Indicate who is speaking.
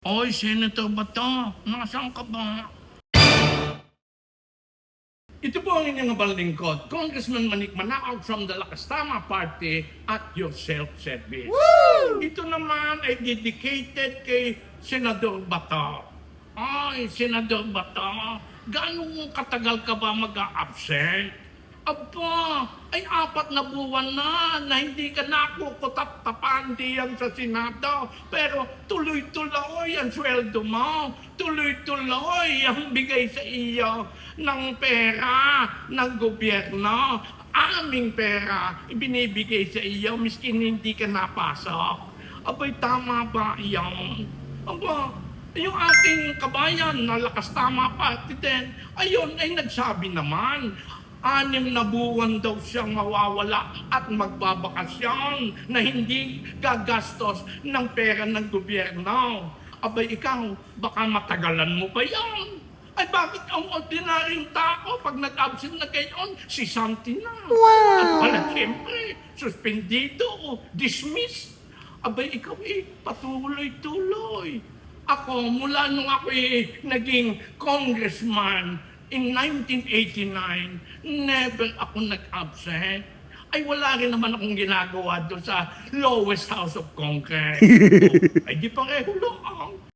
Speaker 1: Oy, Senator Bato, nasaan ka ba? Ito po ang inyong abang lingkod, Congressman Manik Manakaw from the Lakas Tama Party at your self-service. Ito naman ay dedicated kay Senador Bato. Ay, Senador Bato, gaano katagal ka ba mag-a-absent? Aba, ay 4 na buwan na hindi ka nakukutat-tapan diyan sa Senado. Pero tuloy-tuloy ang sweldo mo. Tuloy-tuloy ang bigay sa iyo ng pera ng gobyerno. Aming pera ibinibigay sa iyo miskin hindi ka napasok. Abay, tama ba iyan? Aba, yung ating kabayan na Lakas Tama Party din, ayun ay nagsabi naman, 6 na buwan daw siyang mawawala at magbabakasyon na hindi gagastos ng pera ng gobyerno. Abay ikaw, baka matagalan mo pa yan. Ay bakit ang ordinaryong tao pag nag-absent na gayon, si Santi na. Wow! At wala siyempre, suspendido o dismissed. Abay ikaw patuloy-tuloy. Ako, mula nung ako naging congressman, in 1989, never ako nag-absent. Ay wala rin naman akong ginagawa doon sa lowest house of Congress. Ay di pareho lang.